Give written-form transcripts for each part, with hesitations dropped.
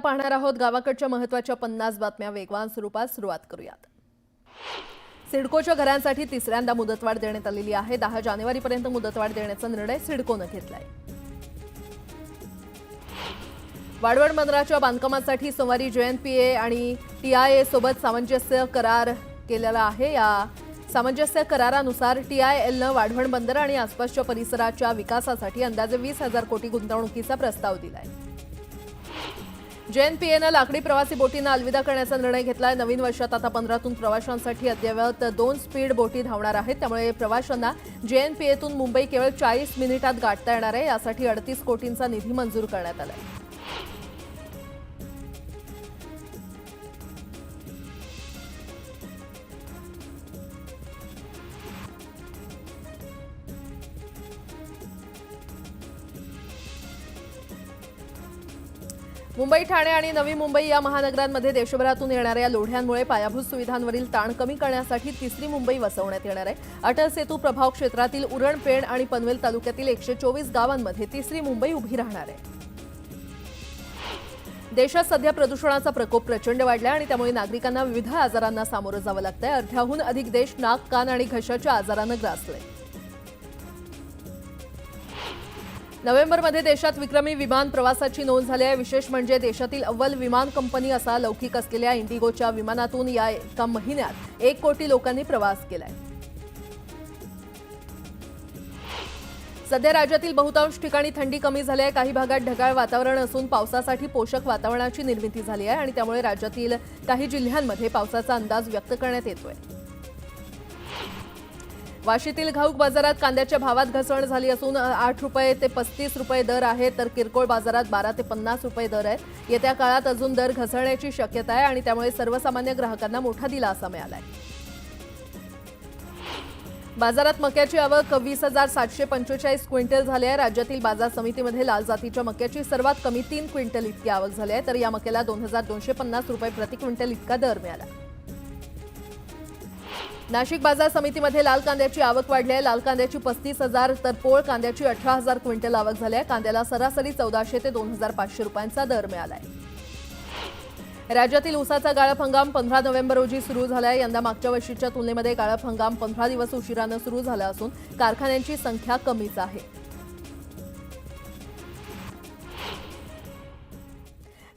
पाहणार आहोत गावाकडच्या महत्त्वाच्या 50 बातम्या वेगवान स्वरूपात सुरुवात करूयात। सिडकोच्या घरांसाठी तिसऱ्यांदा मुदतवाढ देण्यात आलेली आहे। 10 जानेवारीपर्यंत मुदतवाढ देण्याचा निर्णय सिडकोने घेतलाय। वाढवण बंदराच्या बांधकामासाठी सोमवारी JNPA आणि TIA सोबत सामंजस्य करार केलेला आहे। या सामंजस्य करारानुसार TILने वाढवण बंदर आणि आसपासच्या परिसराच्या विकासासाठी अंदाजे 20,000 कोटी गुंतवणुकीचा प्रस्ताव दिलाय। JNPAने लाकडी प्रवासी बोटींना अलविदा करण्याचा निर्णय घेतलाय। नवीन वर्षात आता 15तून प्रवाशांसाठी अद्ययावत 2 स्पीड बोटी धावणार आहेत। त्यामुळे प्रवाशांना JNPAतून मुंबई केवळ 40 मिनिटात गाठता येणार आहे। यासाठी 38 कोटींचा निधी मंजूर करण्यात आलाय। मुंबई, ठाणे आणि नवी मुंबई या महानगरांमध्ये देशभरातून येणाऱ्या लोढ्यांमुळे पायाभूत सुविधांवरील ताण कमी करण्यासाठी तिसरी मुंबई वसवण्यात येणार आहे। अटल सेतू प्रभाव क्षेत्रातील उरण, पेण आणि पनवेल तालुक्यातील 124 गावांमध्ये तिसरी मुंबई उभी राहणार आहे। देशात सध्या प्रदूषणाचा प्रकोप प्रचंड वाढला आणि त्यामुळे नागरिकांना विविध आजारांना सामोरं जावं लागतंय। अर्ध्याहून अधिक देश नाक, कान आणि घशाच्या आजारानं ग्रासले। नोव्हेंबरमध्ये देशात विक्रमी विमान प्रवासाची नोंद झाली आहे। विशेष म्हणजे देशातील अव्वल विमान कंपनी असा लौकिक असलेल्या इंडिगोच्या विमानातून या एका महिन्यात 1 कोटी लोकांनी प्रवास केलाय। सध्या राज्यातील बहुतांश ठिकाणी थंडी कमी झाली आहे। काही भागात ढगाळ वातावरण असून पावसासाठी पोषक वातावरणाची निर्मिती झाली आहे आणि त्यामुळे राज्यातील काही जिल्ह्यांमध्ये पावसाचा अंदाज व्यक्त करण्यात येतोय। वाशीतील घाऊक बाजारात कांद्याच्या भावात घसरण झाली असून 8 रुपये ते 35 रुपये दर आहे, तर किरकोळ बाजारात 12 ते 50 रुपये दर आहे। येत्या काळात अजून दर घसरण्याची शक्यता आहे आणि त्यामुळे सर्वसामान्य ग्राहकांना मोठा दिलासा मिळालाय। बाजारात मक्याची आवक 20,745 क्विंटल झाली आहे। राज्यातील बाजार समितीमध्ये लाल जातीच्या मक्याची सर्वात कमी 3 क्विंटल इतकी आवक झाली आहे, तर या मक्याला 2,250 रुपये प्रति क्विंटल इतका दर मिळाला। नाशिक बाजार समितीमध्ये लाल कांद्याची आवक वाढली आहे। लाल कांद्याची 35,000 तर पोळ कांद्याची 18,000 क्विंटल आवक झाली आहे। कांद्याला सरासरी 1,400 ते 2,500 रुपयांचा दर मिळालाय। राज्यातील ऊसाचा गाळप हंगाम 15 नोव्हेंबर रोजी सुरू झाला आहे। यंदा मागच्या वर्षीच्या तुलनेमध्ये गाळप हंगाम 15 दिवस उशिराने सुरू झाला असून कारखान्यांची संख्या कमीच आहे।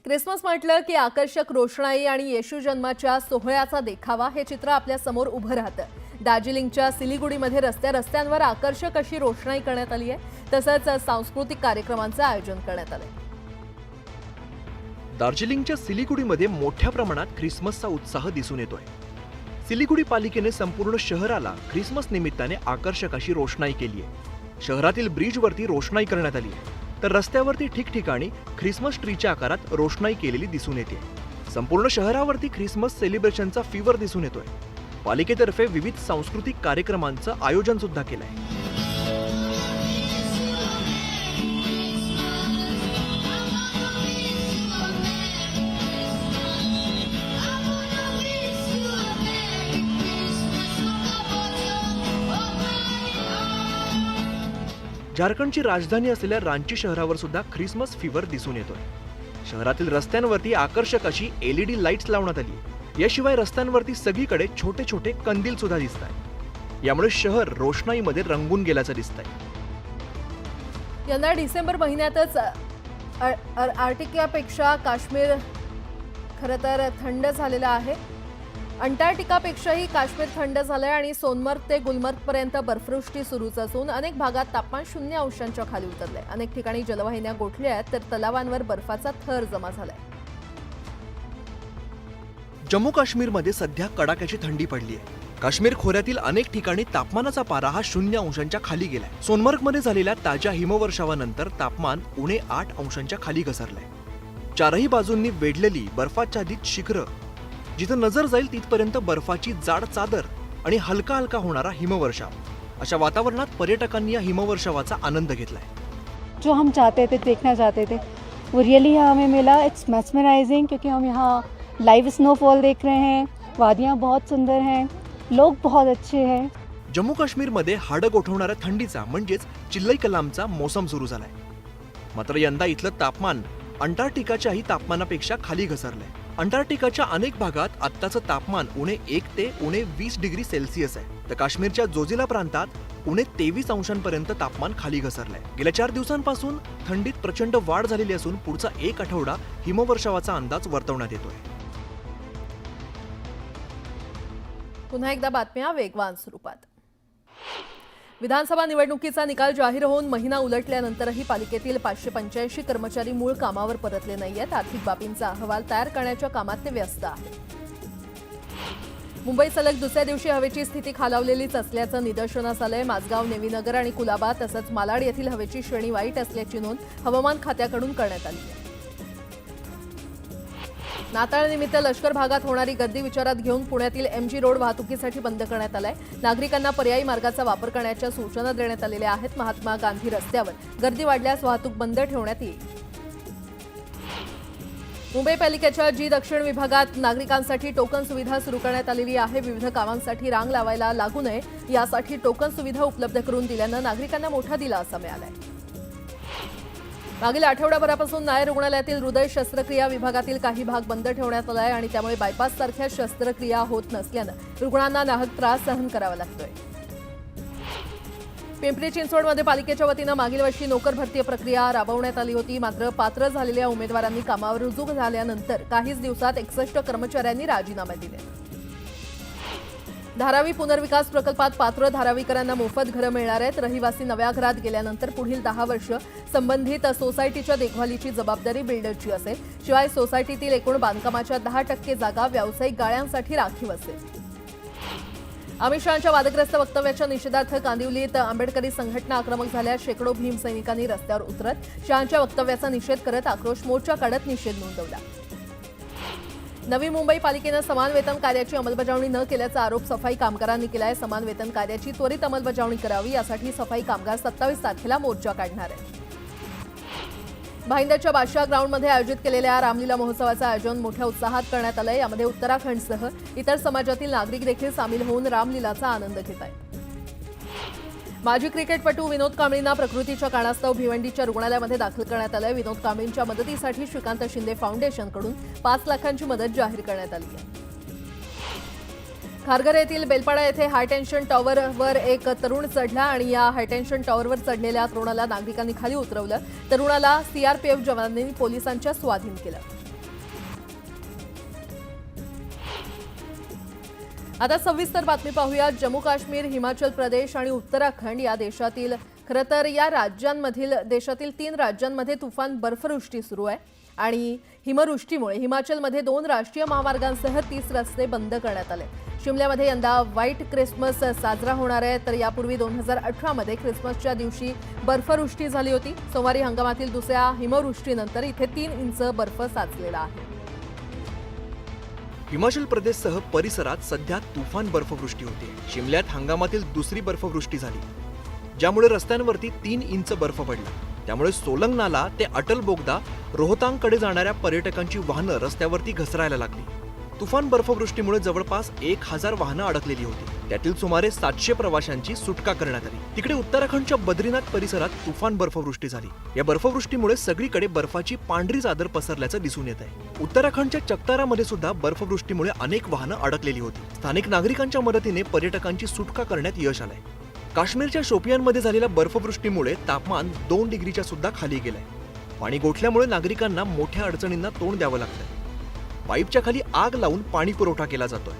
क्रिसमस म्हटलं की आकर्षक रोषणाई आणि येशू जन्माच्या सोहळ्याचा देखावा हे चित्र आपल्या समोर उभं राहतं। दार्जिलिंगच्या सिलिगुडीमध्ये रस्त्यांवर आकर्षक अशी रोषणाई करण्यात आली आहे। तसंच सांस्कृतिक कार्यक्रमांचं आयोजन करण्यात आलंय। दार्जिलिंगच्या सिलिगुडीमध्ये मोठ्या प्रमाणात ख्रिसमसचा उत्साह दिसून येतोय। सिलिगुडी पालिकेने संपूर्ण शहराला ख्रिसमस निमित्ताने आकर्षक अशी रोषणाई केली आहे। शहरातील ब्रिजवरती रोषणाई करण्यात आली आहे, तर रस्त्यावरती ठिकठिकाणी ख्रिसमस ट्रीच्या आकारात रोषणाई केलेली दिसून येते। संपूर्ण शहरावरती ख्रिसमस सेलिब्रेशनचा फीवर दिसून येतोय। पालिकेतर्फे विविध सांस्कृतिक कार्यक्रमांचं आयोजन सुद्धा केलंय। झारखंडची राजधानी असलेल्या रांची शहरावर सुद्धा ख्रिसमस फीवर दिसून येतोय। शहरातील रस्त्यांवरती आकर्षक अशी LED लाईट्स लावण्यात आली। याशिवाय रस्त्यांवरती सगळीकडे छोटे छोटे कंदील सुद्धा दिसतात। यामुळे शहर रोषणाईमध्ये रंगून गेल्याचं दिसतंय। यंदा डिसेंबर महिन्यातच आर्टिकापेक्षा काश्मीर खरं तर थंड झालेलं आहे। अंटार्क्टिकापेक्षाही काश्मीर थंड झालंय आणि सोनमर्ग ते गुलमर्गपर्यंत बर्फवृष्टी सुरूच असून अनेक भागात तापमान 0 अंशांच्या खाली उतरलंय। अनेक ठिकाणी जलवाहिन्या गोठल्या आहेत, तर तलावांवर बर्फाचा थर जमा झालाय। जम्मू काश्मीरमध्ये सध्या कडाक्याची थंडी पडली आहे। काश्मीर खोऱ्यातील अनेक ठिकाणी तापमानाचा पारा हा 0 अंशांच्या खाली गेलाय। सोनमर्गमध्ये झालेल्या ताज्या हिमवर्षावानंतर तापमान उणे 8 अंशांच्या खाली घसरलंय। चारही बाजूंनी वेढलेली बर्फाच्छादित शिखरं, जिथं नजर जाईल तिथपर्यंत बर्फाची जाड चादर आणि हलका हलका होणारा हिमवर्षाव, अशा वातावरणात पर्यटकांनी या हिमवर्षावाचा आनंद घेतलाय। जो हम चाहते थे, देखना चाहते थे, वो रियली हमें मिला। इट्स मैस्मराइजिंग, क्योंकि हम यहाँ लाइव स्नोफॉल देख रहे हैं। वादियाँ बहुत सुंदर हैं, लोग बहुत अच्छे हैं। जम्मू काश्मीरमध्ये हाडं गोठवणाऱ्या थंडीचा म्हणजेच चिल्लई कलामचा मोसम सुरू झालाय। मात्र यंदा इथलं तापमान अंटार्क्टिकाच्याही तापमानापेक्षा खाली घसरलंय. अंटार्क्टिकाच्या अनेक भागात आत्ताचं तापमान उणे 1 ते उणे 20 डिग्री सेल्सिअस आहे, तर काश्मीरच्या जोजिला प्रांतात उणे 23 अंशांपर्यंत तापमान खाली घसरलंय. गेल्या 4 दिवसांपासून थंडीत प्रचंड वाढ झालेली असून पुढचा 1 आठवडा हिमवर्षावाचा अंदाज वर्तवण्यात येतोय. पुन्हा एकदा बातम्या वेगवान स्वरूपात. विधानसभा निवडणुकीचा निकाल जाहीर होऊन महिना उलटल्यानंतरही पालिकेतील 585 कर्मचारी मूळ कामावर परतले नाहीयेत. आर्थिक बाबींचा अहवाल तयार करण्याच्या कामात ते व्यस्त आहेत. मुंबईत सलग दुसऱ्या दिवशी हवेची स्थिती खालावलेलीच असल्याचं निदर्शनास आलंय. माझगाव, नेवीनगर आणि कुलाबा तसंच मालाड येथील हवेची श्रेणी वाईट असल्याची नोंद हवामान खात्याकडून करण्यात आली आहे. नाताळनिमित्त लष्कर भागात होणारी गर्दी विचारात घेऊन पुण्यातील MG रोड वाहतुकीसाठी बंद करण्यात आलाय. नागरिकांना पर्यायी मार्गाचा वापर करण्याच्या सूचना देण्यात आलेल्या आहेत. महात्मा गांधी रस्त्यावर गर्दी वाढल्यास वाहतूक बंद ठेवण्यात येईल. मुंबई पालिकेच्या जी दक्षिण विभागात नागरिकांसाठी टोकन सुविधा सुरू करण्यात आलेली आहे. विविध कामांसाठी रांग लावायला लागू नये यासाठी टोकन सुविधा उपलब्ध करून दिल्यानं नागरिकांना मोठा दिलासा मिळालाय. मागील आठवड्याभरापासून नायर रुग्णालयातील हृदय शस्त्रक्रिया विभागातील काही भाग बंद ठेवण्यात आलाय आणि त्यामुळे बायपास सारख्या शस्त्रक्रिया होत नसल्यानं रुग्णांना नाहक त्रास सहन करावा लागतोय. पिंपरी चिंचवडमध्ये पालिकेच्या वतीनं मागील वर्षी नोकर भरती प्रक्रिया राबवण्यात आली होती. मात्र पात्र झालेल्या उमेदवारांनी कामावर रुजू झाल्यानंतर काहीच दिवसात 61 कर्मचाऱ्यांनी राजीनामे दिले. धारावी पुनर्विकास प्रकल्पात पात्र धारावीकरांना मोफत घरं मिळणार आहेत. रहिवासी नव्या घरात गेल्यानंतर पुढील 10 वर्ष संबंधित सोसायटीच्या देखभालीची जबाबदारी बिल्डरची असेल. शिवाय सोसायटीतील एकूण बांधकामाच्या 10% जागा व्यावसायिक गाळ्यांसाठी राखीव असेल. अमित शहांच्या वादग्रस्त वक्तव्याच्या निषेधार्थ कांदिवलीत आंबेडकरी संघटना आक्रमक झाल्या. शेकडो भीमसैनिकांनी रस्त्यावर उतरत शहांच्या वक्तव्याचा निषेध करत आक्रोश मोर्चा काढत निषेध नोंदवला. नवी मुंबई पालिकेनं समान वेतन कायद्याची अंमलबजावणी न केल्याचा आरोप सफाई कामगारांनी केलाय. समान वेतन कायद्याची त्वरित अंमलबजावणी करावी यासाठी सफाई कामगार 27 तारखेला मोर्चा काढणार आहेत. भाईंदरच्या बादशाह ग्राउंडमध्ये आयोजित केलेल्या रामलीला महोत्सवाचं आयोजन मोठ्या उत्साहात करण्यात आलंय. यामध्ये उत्तराखंडसह इतर समाजातील नागरिक देखील सामील होऊन रामलीलाचा आनंद घेत आहेत. माजी क्रिकेटपटू विनोद कांबळींना प्रकृतीच्या कारणास्तव भिवंडीच्या रुग्णालयामध्ये दाखल करण्यात आलंय. विनोद कांबळींच्या मदतीसाठी श्रीकांत शिंदे फाउंडेशनकडून 5 लाखांची मदत जाहीर करण्यात आली आहे. खारघर येथील बेलपाडा येथे हायटेन्शन टॉवरवर एक तरुण चढला आणि या हायटेन्शन टॉवरवर चढलेल्या तरुणाला नागरिकांनी खाली उतरवलं. तरुणाला CRPF जवानांनी पोलिसांच्या स्वाधीन केलं. आता सविस्तर बातमी पाहूया. जम्मू काश्मीर, हिमाचल प्रदेश आणि उत्तराखंड या देशातील खरं तर या राज्यांमधील देशातील 3 राज्यांमध्ये तुफान बर्फवृष्टी सुरू आहे आणि हिमवृष्टीमुळे हिमाचलमध्ये 2 राष्ट्रीय महामार्गांसह 30 रस्ते बंद करण्यात आले. शिमल्यामध्ये यंदा व्हाईट क्रिसमस साजरा होणार आहे. तर यापूर्वी 2018 मध्ये क्रिसमसच्या दिवशी बर्फवृष्टी झाली होती. सोमवारी हंगामातील दुसऱ्या हिमवृष्टीनंतर इथे 3 इंच बर्फ साचलेला आहे. हिमाचल प्रदेशसह परिसरात सध्या तुफान बर्फवृष्टी होते. शिमल्यात हंगामातील दुसरी बर्फवृष्टी झाली, ज्यामुळे रस्त्यांवरती 3 इंच बर्फ पडला. त्यामुळे सोलंग नाला ते अटल बोगदा रोहतांगकडे जाणाऱ्या पर्यटकांची वाहनं रस्त्यावरती घसरायला लागली. तुफान बर्फवृष्टीमुळे जवळपास 1000 वाहनं अडकलेली होती. त्यातील सुमारे 700 प्रवाशांची सुटका करण्यात आली. तिकडे उत्तराखंडच्या बद्रीनाथ परिसरात तुफान बर्फवृष्टी झाली. या बर्फवृष्टीमुळे सगळीकडे बर्फाची पांढरी चादर पसरल्याचं दिसून येत आहे. उत्तराखंडच्या चक्तारामध्ये सुद्धा बर्फवृष्टीमुळे अनेक वाहनं अडकलेली होती. स्थानिक नागरिकांच्या मदतीने पर्यटकांची सुटका करण्यात यश आलंय. काश्मीरच्या शोपियानमध्ये झालेल्या बर्फवृष्टीमुळे तापमान 2 डिग्रीच्या सुद्धा खाली गेलंय. पाणी गोठल्यामुळे नागरिकांना मोठ्या अडचणींना तोंड द्यावं लागतंय. पाईपच्या खाली आग लावून पाणी पुरवठा केला जातोय.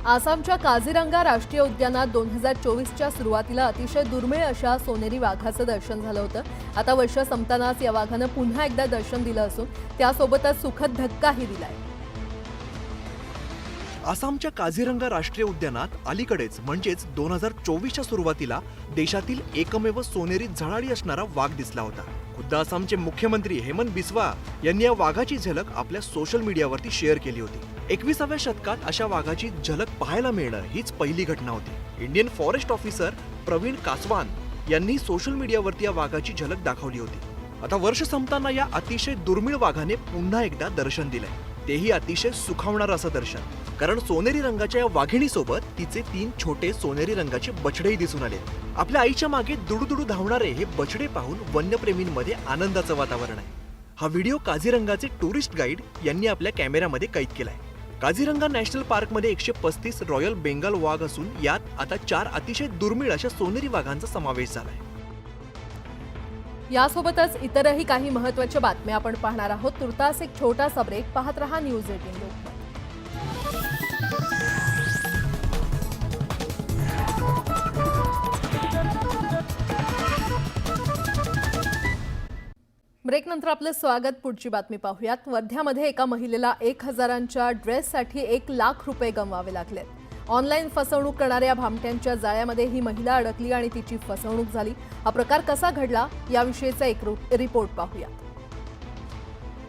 आसामच्या काझीरंगा राष्ट्रीय उद्यानात 2024च्या सुरुवातीला अतिशय दुर्मिळ अशा सोनेरी वाघाचं दर्शन झालं होतं. आता वर्ष संपतानाच या वाघानं पुन्हा एकदा दर्शन दिलं असून त्यासोबतच सुखद धक्काही दिलाय. आसामच्या काझीरंगा राष्ट्रीय उद्यानात अलीकडेच म्हणजेच 2024च्या सुरुवातीला देशातील एकमेव सोनेरी झळाळी असणारा वाघ दिसला होता. खुद्द आसामचे मुख्यमंत्री हेमंत बिस्वा यांनी या वाघाची झलक आपल्या सोशल मीडियावरती शेअर केली होती. 21व्या शतकात अशा वाघाची झलक पाहायला मिळणं हीच पहिली घटना होती. Indian forest officer Praveen Kaswan यांनी सोशल मीडियावरती या वाघाची झलक दाखवली होती. आता वर्ष संपताना या अतिशय दुर्मिळ वाघाने पुन्हा एकदा दर्शन दिलंय. तेही अतिशय सुखावणारं असं दर्शन. कारण सोनेरी रंगाच्या या वाघिणीसोबत तिचे 3 छोटे सोनेरी रंगाचे बछडेही दिसून आले. आपल्या आईच्या मागे दुडुदुडू धावणारे हे बछडे पाहून वन्यप्रेमींमध्ये आनंदाचं वातावरण आहे. हा व्हिडिओ काझीरंगाचे टुरिस्ट गाईड यांनी आपल्या कॅमेऱ्यामध्ये कैद केलाय. काझीरंगा नॅशनल पार्कमध्ये 135 रॉयल बेंगाल वाघ असून यात आता 4 अतिशय दुर्मिळ अशा सोनेरी वाघांचा समावेश झालाय. यासोबतच इतरही काही महत्त्वाच्या बातम्या आपण पाहणार आहोत. तुर्तास एक छोटासा ब्रेक. पाहत रहा न्यूज 18 लोकमत. ब्रेक नंतर आपलं स्वागत. पुढची बातमी पाहूयात. वर्ध्यामध्ये एका महिलेला 1,000च्या ड्रेससाठी 1,00,000 रुपये गमवावे लागले. ऑनलाईन फसवणूक करणाऱ्या भामट्यांच्या जाळ्यामध्ये ही महिला अडकली आणि तिची फसवणूक झाली. हा प्रकार कसा घडला याविषयीचा एक रिपोर्ट पाहूया.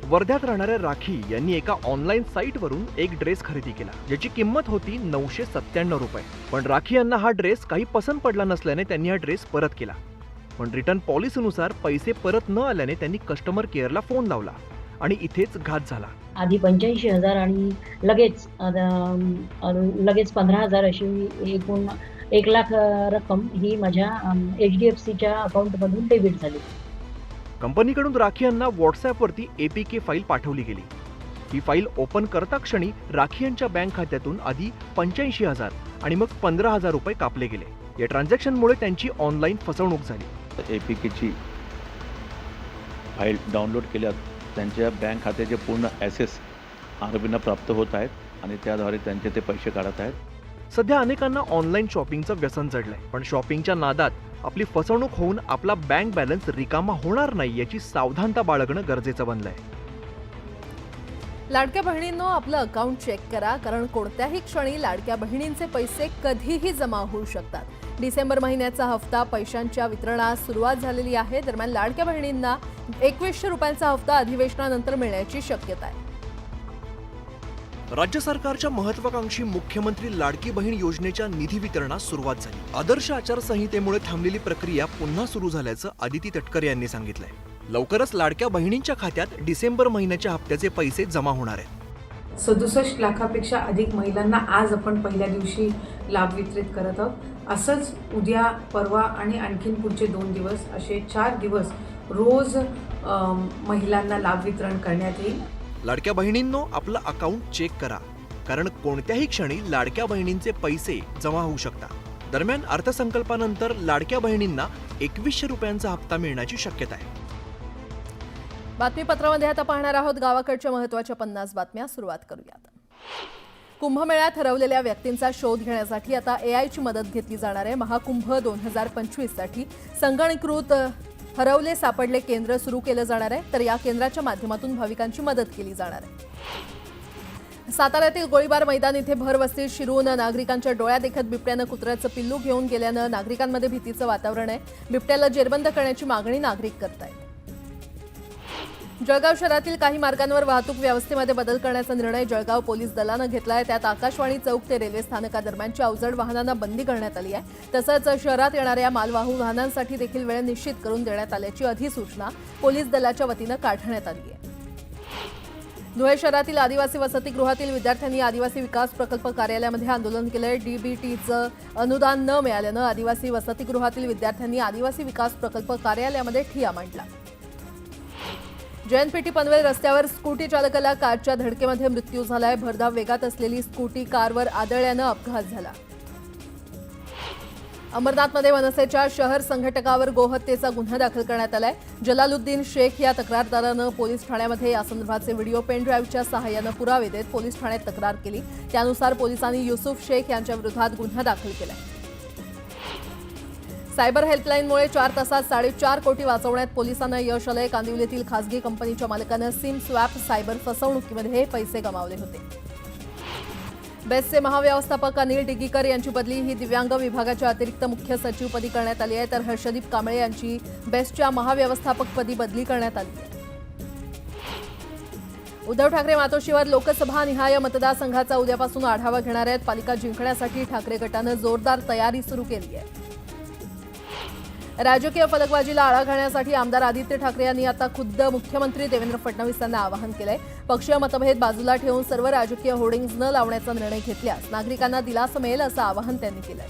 वर्ध्यात राहणाऱ्या राखी यांनी एका ऑनलाईन साईटवरून एक ड्रेस खरेदी केला, ज्याची किंमत होती 997 रुपये. पण राखी यांना हा ड्रेस काही पसंत पडला नसल्याने त्यांनी हा ड्रेस परत केला. पण रिटर्न पॉलिसीनुसार पैसे परत न आल्याने त्यांनी कस्टमर केअरला फोन लावला आणि इथेच घात झाला. आधी 85,000 आणि लगेच 15,000 अशी एकूण 1,00,000 रक्कम ही माझ्या HDFCच्या अकाउंटमधून डेबिट झाली. कंपनीकडून राखी यांना व्हॉट्सअपवरती APK फाईल पाठवली गेली. ही फाईल ओपन करता क्षणी राखी यांच्या बँक खात्यातून आधी 85,000 आणि मग 15,000 रुपये कापले गेले. या ट्रान्झॅक्शनमुळे त्यांची ऑनलाईन फसवणूक झाली. APKची फाईल डाउनलोड केल्यात त्यांच्या बँक खात्याचे पूर्ण ॲसेस आरोपींना प्राप्त होत आहेत आणि त्याद्वारे त्यांचे ते पैसे काढत आहेत. सध्या अनेकांना ऑनलाईन शॉपिंगचं व्यसन जडलंय. पण शॉपिंगच्या नादात आपली फसवणूक होऊन आपला बँक बॅलन्स रिकामा होणार नाही याची सावधानता बाळगणं गरजेचं बनलंय. लाडक्या बहिणींनो, आपलं अकाउंट चेक करा, कारण कोणत्याही क्षणी लाडक्या बहिणींचे पैसे कधीही जमा होऊ शकतात. डिसेंबर महिन्याचा हप्ता पैशांच्या वितरणास सुरुवात झालेली आहे. दरम्यान लाडक्या बहिणींना 2,100 रुपयांचा हप्ता अधिवेशनानंतर मिळण्याची शक्यता आहे. राज्य सरकारच्या महत्वाकांक्षी मुख्यमंत्री लाडकी बहीण योजनेच्या निधी वितरणास सुरुवात झाली. आदर्श आचारसंहितेमुळे थांबलेली प्रक्रिया पुन्हा सुरू झाल्याचं आदिती तटकरे यांनी सांगितलंय. लवकरच लाडक्या बहिणींच्या खात्यात डिसेंबर महिन्याच्या हप्त्याचे पैसे जमा होणार आहेत. 67 लाखापेक्षा अधिक महिलांना आज आपण पहिल्या दिवशी लाभ वितरित करत आहोत. असंच उद्या, परवा आणि आणखीन पुढचे 2 दिवस असे 4 दिवस रोज महिलांना लाभ वितरण करण्यात येईल. लाडक्या बहिणींनो, आपलं अकाउंट चेक करा, कारण कोणत्याही क्षणी लाडक्या बहिणींचे पैसे जमा होऊ शकतात. दरम्यान अर्थसंकल्पानंतर लाडक्या बहिणींना 2,100 रुपयांचा हप्ता मिळण्याची शक्यता आहे. बातमीपत्रामध्ये आता पाहणार आहोत गावाकडच्या महत्त्वाच्या 50 बातम्या. सुरुवात करूयात. कुंभमेळ्यात हरवलेल्या व्यक्तींचा शोध घेण्यासाठी आता AIची मदत घेतली जाणार आहे. महाकुंभ 2025 साठी संगणकीकृत हरवले सापडले केंद्र सुरू केलं जाणार आहे. तर या केंद्राच्या माध्यमातून भाविकांची मदत केली जाणार आहे. साताऱ्यातील गोळीबार मैदान इथे भरवस्तीत शिरून नागरिकांच्या डोळ्यात देखत बिबट्यानं कुत्र्याचं पिल्लू घेऊन गेल्यानं नागरिकांमध्ये भीतीचं वातावरण आहे. बिबट्याला जेरबंद करण्याची मागणी नागरिक करतायत. जळगाव शहरातील काही मार्गांवर वाहतूक व्यवस्थेमध्ये बदल करण्याचा निर्णय जळगाव पोलीस दलानं घेतलाय. त्यात आकाशवाणी चौक ते रेल्वे स्थानकादरम्यानच्या अवजड वाहनांना बंदी करण्यात आली आहे. तसंच शहरात येणाऱ्या मालवाहू वाहनांसाठी देखील वेळ निश्चित करून देण्यात आल्याची अधिसूचना पोलीस दलाच्या वतीनं काढण्यात आली आहे. धुळे शहरातील आदिवासी वसतिगृहातील विद्यार्थ्यांनी आदिवासी विकास प्रकल्प कार्यालयामध्ये आंदोलन केलंय. DBTचं अनुदान न मिळाल्यानं आदिवासी वसतिगृहातील विद्यार्थ्यांनी आदिवासी विकास प्रकल्प कार्यालयामध्ये ठिय्या मांडला. जयंतपेठी पनवेल रस्त्यावर स्कूटी चालकाला कारच्या धडकेमध्ये मृत्यू झालाय. भरधाव वेगात असलेली स्कूटी कारवर आदळल्यानं अपघात झाला. अमरनाथमध्ये मनसेच्या शहर संघटकावर गोहत्येचा गुन्हा दाखल करण्यात आलाय. जलालुद्दीन शेख या तक्रारदारानं पोलीस ठाण्यामध्ये यासंदर्भाचे व्हिडिओ पेन ड्राईव्हच्या सहाय्यानं पुरावे देत पोलीस ठाण्यात तक्रार केली. त्यानुसार पोलिसांनी युसुफ शेख यांच्या विरोधात गुन्हा दाखल केलाय. सायबर हेल्पलाईनमुळे 4 तासात 4.5 कोटी वाचवण्यात पोलिसांना यश आलंय. कांदिवलीतील खासगी कंपनीच्या मालकानं सिम स्वॅप सायबर फसवणुकीमध्ये हे पैसे गमावले होते. बेस्टचे महाव्यवस्थापक अनिल डिगीकर यांची बदली ही दिव्यांग विभागाच्या अतिरिक्त मुख्य सचिवपदी करण्यात आली आहे. तर हर्षदीप कांबळे यांची बेस्टच्या महाव्यवस्थापकपदी बदली करण्यात आली आहे. उद्धव ठाकरे मातोश्रीवर लोकसभा निहाय मतदारसंघाचा उद्यापासून आढावा घेणार आहेत. पालिका जिंकण्यासाठी ठाकरे गटानं जोरदार तयारी सुरू केली आहे. राजकीय फलकबाजीला आळा घालण्यासाठी आमदार आदित्य ठाकरे यांनी आता खुद्द मुख्यमंत्री देवेंद्र फडणवीस यांना आवाहन केलंय. पक्षीय मतभेद बाजूला ठेवून सर्व राजकीय होर्डिंग्ज न लावण्याचा निर्णय घेतल्यास नागरिकांना दिलासा मिळेल असं आवाहन त्यांनी केलंय.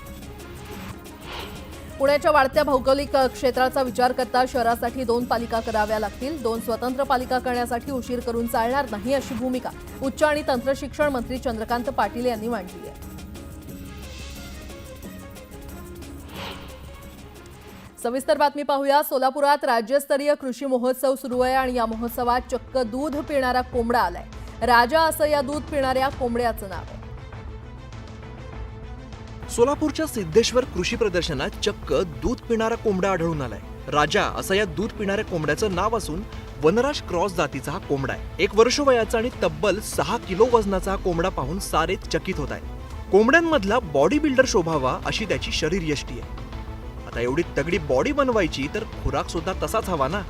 पुण्याच्या वाढत्या भौगोलिक क्षेत्राचा विचार करता शहरासाठी 2 पालिका कराव्या लागतील. 2 स्वतंत्र पालिका करण्यासाठी उशीर करून चालणार नाही अशी भूमिका उच्च आणि तंत्रशिक्षण मंत्री चंद्रकांत पाटील यांनी मांडली आहे. सविस्तर बातमी पाहूया. सोलापुरात राज्यस्तरीय कृषी महोत्सव सुरू आहे आणि या महोत्सवात चक्क दूध पिणारा कोंबडा आलाय. राजा असं या दूध पिणाऱ्या कोंबड्याचं नाव आहे. सोलापूरच्या सिद्धेश्वर कृषी प्रदर्शनात चक्क दूध पिणारा कोंबडा आढळून आलाय. राजा असं या दूध पिणाऱ्या कोंबड्याचं नाव असून वनराज क्रॉस जातीचा हा कोंबडा आहे. 1 वर्ष वयाचा आणि तब्बल 6 किलो वजनाचा हा कोंबडा पाहून सारे चकित होत आहेत. कोंबड्यांमधला बॉडी बिल्डर शोभावा अशी त्याची शरीरयष्टी आहे. आता एवढी तगडी बॉडी बनवायची तर खुराक सुद्धा तसाच हवा ना.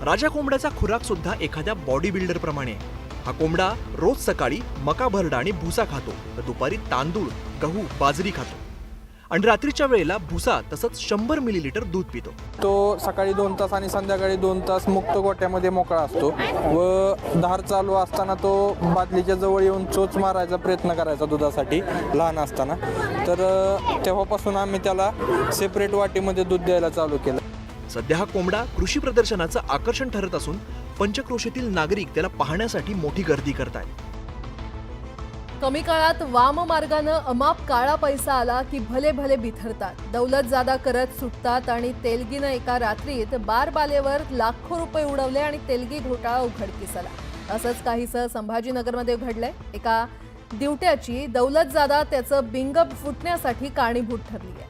राजा कोंबड्याचा खुराक सुद्धा एखाद्या बॉडी बिल्डर प्रमाणे आहे. हा कोंबडा रोज सकाळी मका भरडा आणि भुसा खातो, तर दुपारी तांदूळ, गहू, बाजरी खातो आणि रात्रीच्या वेळेला भुसा तसंच 100 मिलीलिटर दूध पितो. तो सकाळी 2 तास आणि संध्याकाळी 2 तास मुक्त गोट्यामध्ये मोकळा असतो व धार चालू असताना तो बादलीच्या जवळ येऊन चोच मारायचा प्रयत्न करायचा दुधासाठी लहान असताना. तर तेव्हापासून आम्ही त्याला सेपरेट वाटीमध्ये दूध द्यायला चालू केलं. सध्या हा कोंबडा कृषी प्रदर्शनाचं आकर्षण ठरत असून पंचक्रोशीतील नागरिक त्याला पाहण्यासाठी मोठी गर्दी करतायत. कमी काळात वाम मार्गानं अमाप काळा पैसा आला की भले भले बिथरतात, दौलतजादा करत सुटतात आणि तेलगीनं एका रात्रीत बारबालेवर लाखो रुपये उडवले आणि तेलगी घोटाळा उघडकीस आला. असंच काहीसं संभाजीनगरमध्ये घडलंय. एका दिवट्याची दौलतजादा त्याचं बिंग फुटण्यासाठी कारणीभूत ठरली आहे.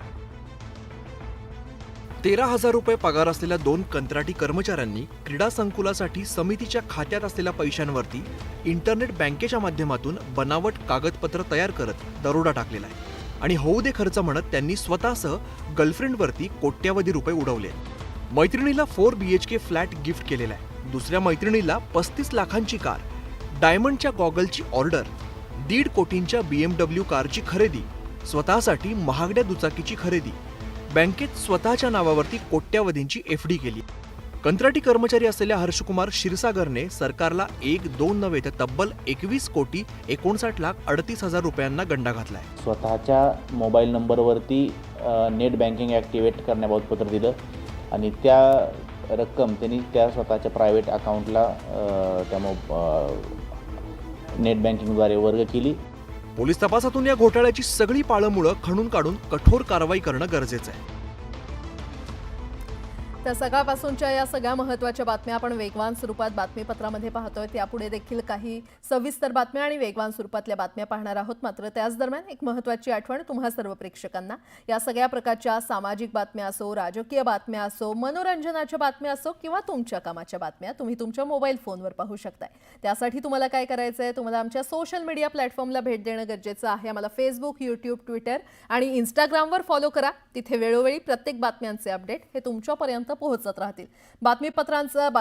13,000 रुपये पगार असलेल्या 2 कंत्राटी कर्मचाऱ्यांनी क्रीडा संकुलासाठी समितीच्या खात्यात असलेल्या पैशांवरती इंटरनेट बँकेच्या माध्यमातून बनावट कागदपत्र तयार करत दरोडा टाकलेला आहे आणि होऊ दे खर्च म्हणत त्यांनी स्वतःसह गर्लफ्रेंडवरती कोट्यावधी रुपये उडवले. मैत्रिणीला 4 BHK फ्लॅट गिफ्ट केलेला आहे. दुसऱ्या मैत्रिणीला 35 लाखांची कार, डायमंडच्या गॉगलची ऑर्डर, 1.5 कोटींच्या BMW कारची खरेदी, स्वतःसाठी महागड्या दुचाकीची खरेदी, बँकेत स्वतःच्या नावावरती कोट्यावधींची FD केली. कंत्राटी कर्मचारी असलेल्या हर्षकुमार क्षीरसागरने सरकारला 1-2 नव्हे तर तब्बल 21,59,38,00,000 रुपयांना गंडा घातलाय. स्वतःच्या मोबाईल नंबरवरती नेट बँकिंग ॲक्टिवेट करण्याबाबत पत्र दिलं आणि त्या रक्कम त्यांनी त्या स्वतःच्या प्रायव्हेट अकाउंटला त्या नेट बँकिंगद्वारे वर्ग केली. पोलीस तपासातून या घोटाळ्याची सगळी पाळंमुळं खणून काढून कठोर कारवाई करणं गरजेचं आहे. तर सकाळपासूनच्या या सगळ्या महत्त्वाच्या बातम्या आपण वेगवान स्वरूपात बातमीपत्रामध्ये पाहतोय. त्यापुढे देखील काही सविस्तर बातम्या आणि वेगवान स्वरूपातल्या बातम्या पाहणार आहोत. मात्र त्याच दरम्यान एक महत्त्वाची आठवण तुम्हा सर्व प्रेक्षकांना. या सगळ्या प्रकारच्या सामाजिक बातम्या असो, राजकीय बातम्या असो, मनोरंजनाच्या बातम्या असो किंवा तुमच्या कामाच्या बातम्या तुम्ही तुमच्या मोबाईल फोनवर पाहू शकताय. त्यासाठी तुम्हाला काय करायचं आहे, तुम्हाला आमच्या सोशल मीडिया प्लॅटफॉर्मला भेट देणं गरजेचं आहे. आम्हाला फेसबुक, यूट्यूब, ट्विटर आणि इंस्टाग्रामवर फॉलो करा. तिथे वेळोवेळी प्रत्येक बातम्यांचे अपडेट हे तुमच्यापर्यंत पोहोचत राहतील. बातमीपत्रांचं